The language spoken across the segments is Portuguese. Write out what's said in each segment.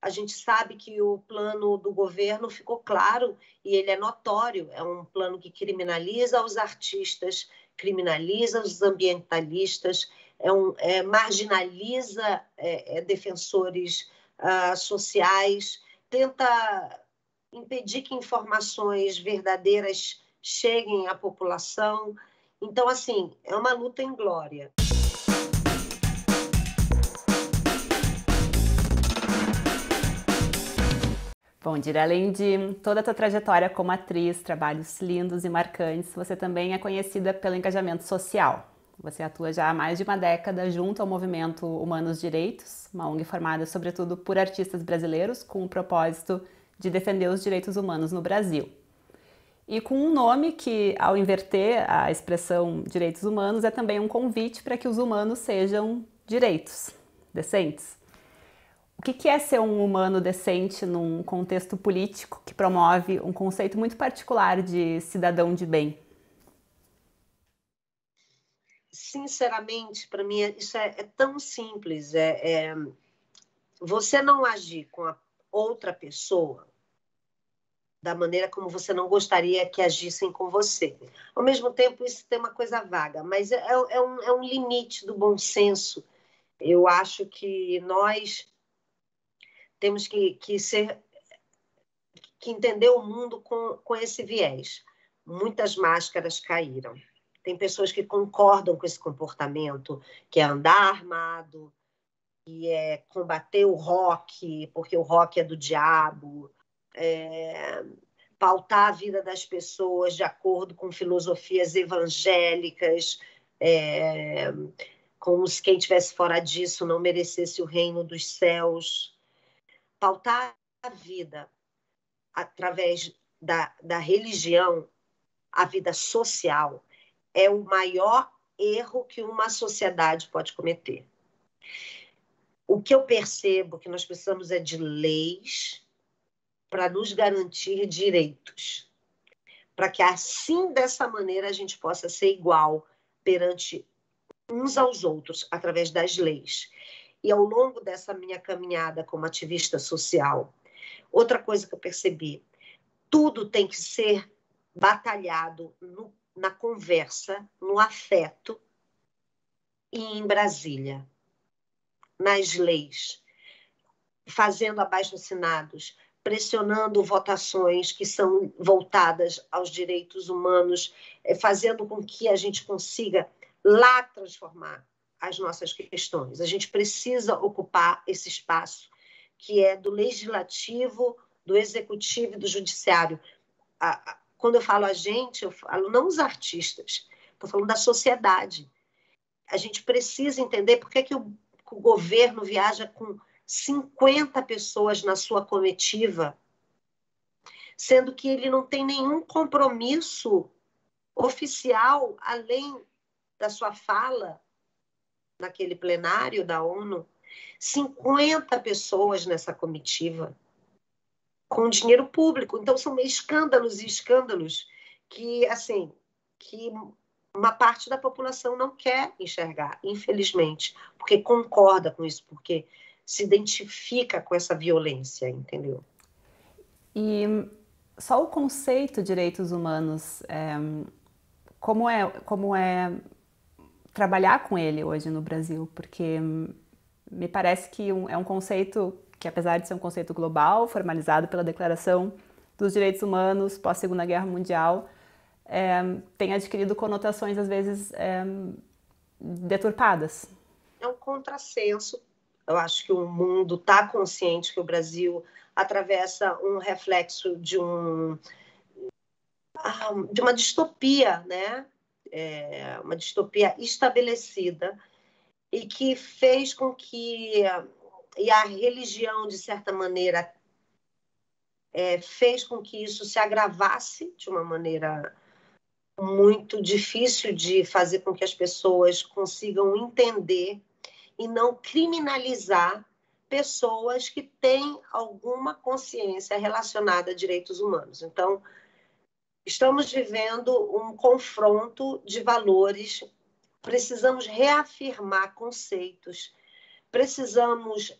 A gente sabe que o plano do governo ficou claro e ele é notório. É um plano que criminaliza os artistas, criminaliza os ambientalistas, marginaliza defensores sociais, tenta impedir que informações verdadeiras cheguem à população. Então, assim, é uma luta inglória. Bom, Dira, além de toda a tua trajetória como atriz, trabalhos lindos e marcantes, você também é conhecida pelo engajamento social. Você atua já há mais de uma década junto ao movimento Humanos Direitos, uma ONG formada sobretudo por artistas brasileiros com o propósito de defender os direitos humanos no Brasil. E com um nome que, ao inverter a expressão direitos humanos, é também um convite para que os humanos sejam direitos, decentes. O que é ser um humano decente num contexto político que promove um conceito muito particular de cidadão de bem? Sinceramente, para mim, isso é tão simples. Você não agir com a outra pessoa da maneira como você não gostaria que agissem com você. Ao mesmo tempo, isso tem uma coisa vaga, mas é um limite do bom senso. Eu acho que nós temos que entender o mundo com esse viés. Muitas máscaras caíram. Tem pessoas que concordam com esse comportamento, que é andar armado, que é combater o rock, porque o rock é do diabo, pautar a vida das pessoas de acordo com filosofias evangélicas, como se quem estivesse fora disso não merecesse o reino dos céus. Pautar a vida através da religião, a vida social, é o maior erro que uma sociedade pode cometer. O que eu percebo que nós precisamos é de leis para nos garantir direitos, para que assim, dessa maneira, a gente possa ser igual perante uns aos outros, através das leis. E ao longo dessa minha caminhada como ativista social, outra coisa que eu percebi, tudo tem que ser batalhado na conversa, no afeto e em Brasília, nas leis, fazendo abaixo-assinados, pressionando votações que são voltadas aos direitos humanos, fazendo com que a gente consiga lá transformar as nossas questões. A gente precisa ocupar esse espaço que é do legislativo, do executivo e do judiciário. Quando eu falo a gente, eu falo não os artistas, estou falando da sociedade. A gente precisa entender por que o governo viaja com 50 pessoas na sua comitiva, sendo que ele não tem nenhum compromisso oficial, além da sua fala naquele plenário da ONU. 50 pessoas nessa comitiva, com dinheiro público. Então, são escândalos e escândalos que, assim, que uma parte da população não quer enxergar, infelizmente, porque concorda com isso, porque se identifica com essa violência, entendeu? E só o conceito de direitos humanos, como é trabalhar com ele hoje no Brasil? Porque me parece que é um conceito que, apesar de ser um conceito global, formalizado pela Declaração dos Direitos Humanos pós-Segunda Guerra Mundial, tem adquirido conotações, às vezes, deturpadas. É um contrassenso. Eu acho que o mundo está consciente que o Brasil atravessa um reflexo de uma distopia, né? Uma distopia estabelecida e que fez com que... E a religião, de certa maneira, fez com que isso se agravasse de uma maneira muito difícil de fazer com que as pessoas consigam entender e não criminalizar pessoas que têm alguma consciência relacionada a direitos humanos. Então, estamos vivendo um confronto de valores, precisamos reafirmar conceitos, precisamos,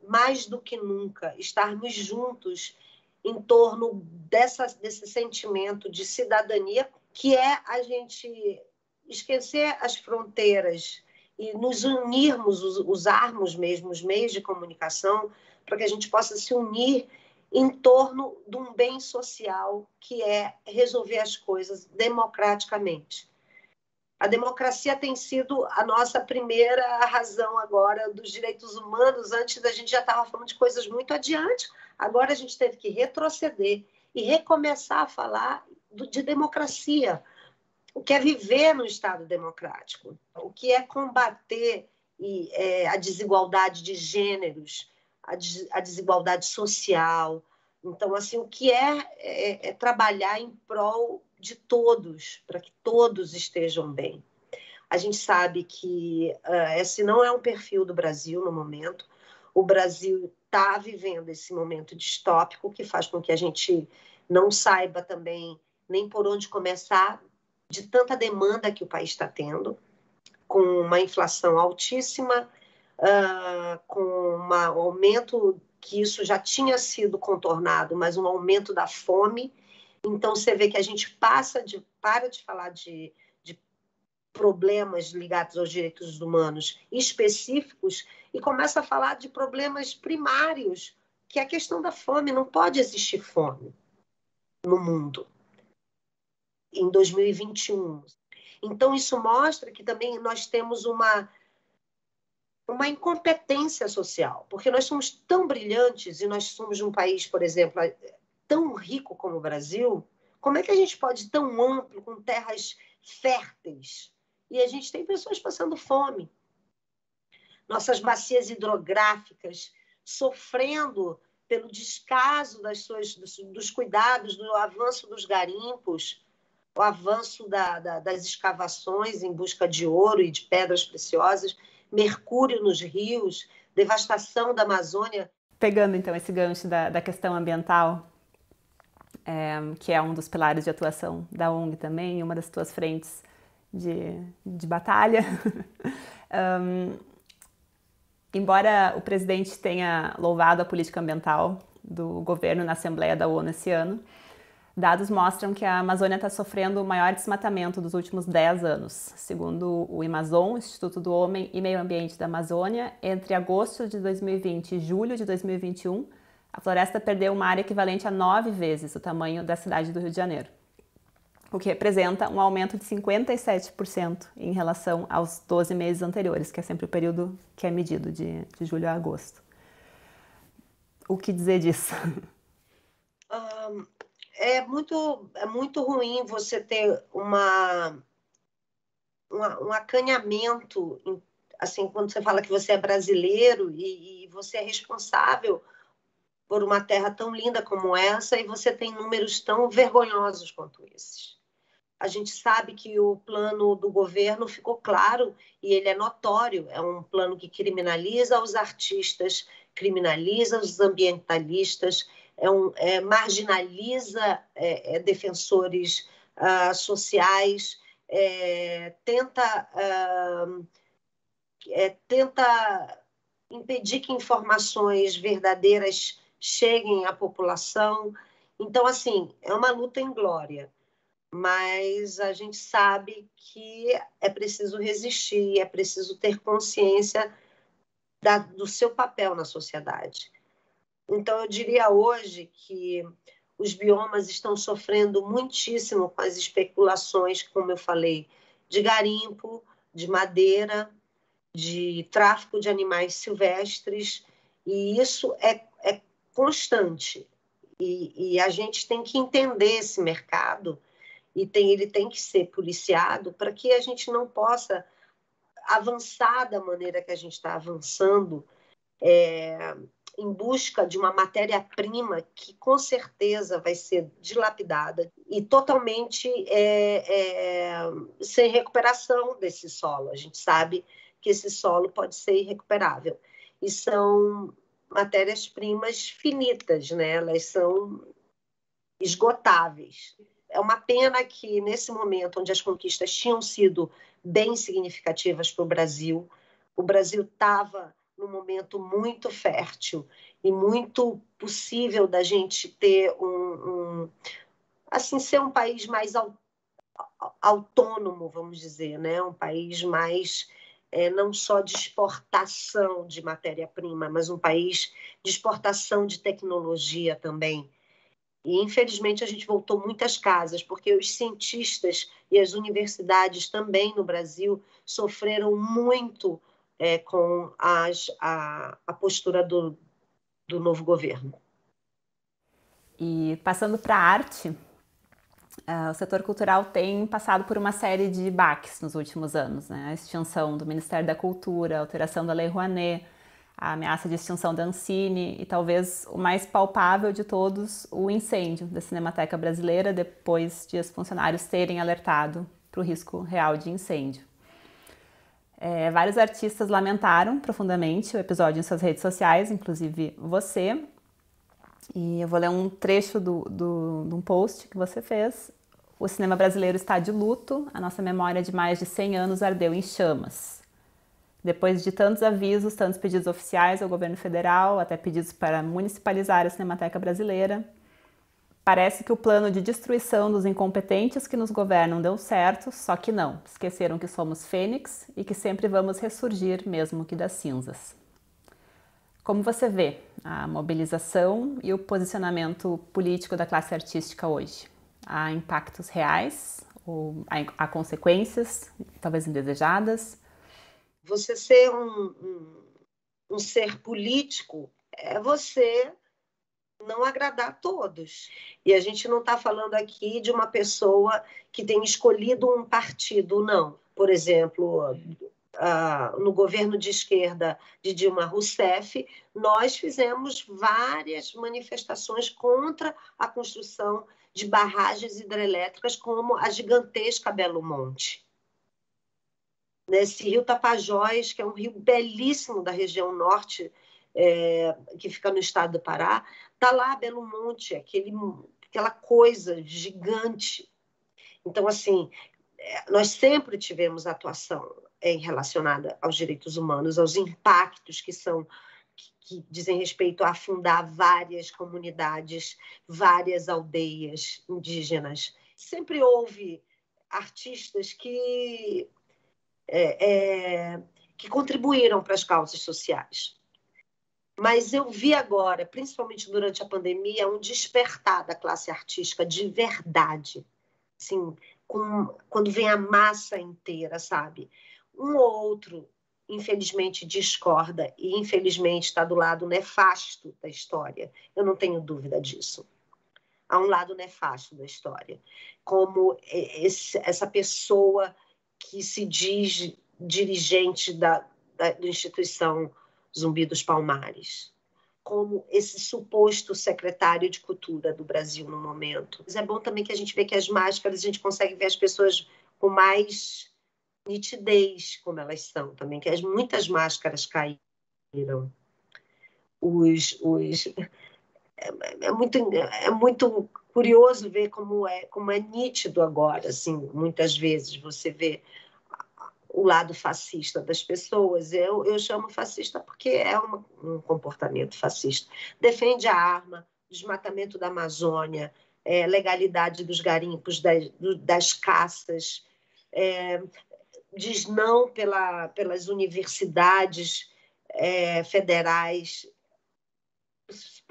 mais do que nunca, estarmos juntos em torno desse sentimento de cidadania, que é a gente esquecer as fronteiras e nos unirmos, usarmos mesmo os meios de comunicação para que a gente possa se unir em torno de um bem social, que é resolver as coisas democraticamente. A democracia tem sido a nossa primeira razão agora dos direitos humanos. Antes a gente já estava falando de coisas muito adiante, agora a gente teve que retroceder e recomeçar a falar de democracia, o que é viver no Estado democrático, o que é combater a desigualdade de gêneros, a desigualdade social. Então, assim, o que é trabalhar em prol de todos, para que todos estejam bem. A gente sabe que esse não é um perfil do Brasil no momento. O Brasil está vivendo esse momento distópico que faz com que a gente não saiba também nem por onde começar, de tanta demanda que o país está tendo, com uma inflação altíssima, com um aumento que isso já tinha sido contornado, mas um aumento da fome. Então, você vê que a gente para de falar de problemas ligados aos direitos humanos específicos e começa a falar de problemas primários, que é a questão da fome. Não pode existir fome no mundo em 2021. Então, isso mostra que também nós temos uma incompetência social, porque nós somos tão brilhantes e nós somos um país, por exemplo, tão rico como o Brasil. Como é que a gente pode ir tão amplo, com terras férteis, e a gente tem pessoas passando fome? Nossas bacias hidrográficas sofrendo pelo descaso dos cuidados, do avanço dos garimpos, o avanço das escavações em busca de ouro e de pedras preciosas, mercúrio nos rios, devastação da Amazônia. Pegando, então, esse gancho da questão ambiental, que é um dos pilares de atuação da ONG também, uma das tuas frentes de batalha. Embora o presidente tenha louvado a política ambiental do governo na Assembleia da ONU esse ano, dados mostram que a Amazônia está sofrendo o maior desmatamento dos últimos 10 anos. Segundo o Amazon, Instituto do Homem e Meio Ambiente da Amazônia, entre agosto de 2020 e julho de 2021, a floresta perdeu uma área equivalente a 9 vezes o tamanho da cidade do Rio de Janeiro, o que representa um aumento de 57% em relação aos 12 meses anteriores, que é sempre o período que é medido, de julho a agosto. O que dizer disso? É muito ruim você ter um acanhamento, assim, quando você fala que você é brasileiro e você é responsável por uma terra tão linda como essa, e você tem números tão vergonhosos quanto esses. A gente sabe que o plano do governo ficou claro e ele é notório. É um plano que criminaliza os artistas, criminaliza os ambientalistas, marginaliza defensores sociais, tenta impedir que informações verdadeiras cheguem à população. Então, assim, é uma luta inglória. Mas a gente sabe que é preciso resistir, é preciso ter consciência do seu papel na sociedade. Então, eu diria hoje que os biomas estão sofrendo muitíssimo com as especulações, como eu falei, de garimpo, de madeira, de tráfico de animais silvestres, e isso é constante. E a gente tem que entender esse mercado, e ele tem que ser policiado para que a gente não possa avançar da maneira que a gente está avançando, em busca de uma matéria-prima que com certeza vai ser dilapidada e totalmente sem recuperação desse solo. A gente sabe que esse solo pode ser irrecuperável. E são matérias-primas finitas, né? Elas são esgotáveis. É uma pena que, nesse momento onde as conquistas tinham sido bem significativas para o Brasil, O Brasil estava num momento muito fértil e muito possível da gente ter assim, ser um país mais autônomo, vamos dizer, né? Um país mais não só de exportação de matéria-prima, mas um país de exportação de tecnologia também. E, infelizmente, a gente voltou muitas casas, porque os cientistas e as universidades também no Brasil sofreram muito com a postura do novo governo. E passando para a arte, o setor cultural tem passado por uma série de baques nos últimos anos, né? A extinção do Ministério da Cultura, a alteração da Lei Rouanet, a ameaça de extinção da Ancine e talvez o mais palpável de todos, o incêndio da Cinemateca Brasileira depois de os funcionários terem alertado para o risco real de incêndio. Vários artistas lamentaram profundamente o episódio em suas redes sociais, inclusive você. E eu vou ler um trecho de um post que você fez. O cinema brasileiro está de luto, a nossa memória de mais de 100 anos ardeu em chamas. Depois de tantos avisos, tantos pedidos oficiais ao governo federal, até pedidos para municipalizar a Cinemateca Brasileira, parece que o plano de destruição dos incompetentes que nos governam deu certo, só que não. Esqueceram que somos fênix e que sempre vamos ressurgir, mesmo que das cinzas. Como você vê a mobilização e o posicionamento político da classe artística hoje? Há impactos reais ou há consequências, talvez indesejadas? Você ser um ser político é você não agradar a todos. E a gente não está falando aqui de uma pessoa que tem escolhido um partido, não. Por exemplo, no governo de esquerda de Dilma Rousseff, nós fizemos várias manifestações contra a construção de barragens hidrelétricas como a gigantesca Belo Monte. Nesse rio Tapajós, que é um rio belíssimo da região norte, que fica no estado do Pará, está lá Belo Monte, aquela coisa gigante. Então, assim, nós sempre tivemos atuação relacionada aos direitos humanos, aos impactos que dizem respeito a afundar várias comunidades, várias aldeias indígenas. Sempre houve artistas que contribuíram para as causas sociais. Mas eu vi agora, principalmente durante a pandemia, um despertar da classe artística de verdade. Assim, quando vem a massa inteira, sabe? Um ou outro, infelizmente, discorda e, infelizmente, está do lado nefasto da história. Eu não tenho dúvida disso. Há um lado nefasto da história. Como essa pessoa que se diz dirigente da instituição Zumbi dos Palmares, como esse suposto secretário de cultura do Brasil no momento. Mas é bom também que a gente vê que as máscaras, a gente consegue ver as pessoas com mais nitidez como elas são também, que muitas máscaras caíram. É muito curioso ver como é nítido agora, assim, muitas vezes você vê o lado fascista das pessoas. Eu chamo fascista porque é um comportamento fascista. Defende a arma, desmatamento da Amazônia, legalidade dos garimpos, das caças, diz não pelas universidades federais.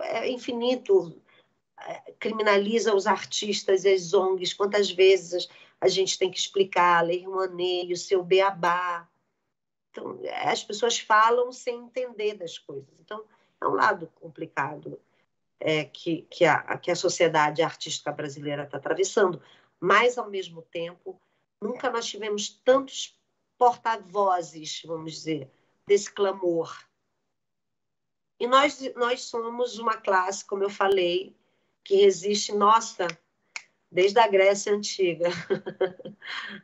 É infinito. Criminaliza os artistas e as ONGs. Quantas vezes a gente tem que explicar a Lei Rouanet e o seu beabá. Então, as pessoas falam sem entender das coisas. Então, é um lado complicado que a sociedade artística brasileira está atravessando. Mas, ao mesmo tempo, nunca nós tivemos tantos porta-vozes, vamos dizer, desse clamor. E nós somos uma classe, como eu falei, que resiste, desde a Grécia Antiga.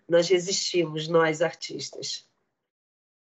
Nós resistimos, nós artistas.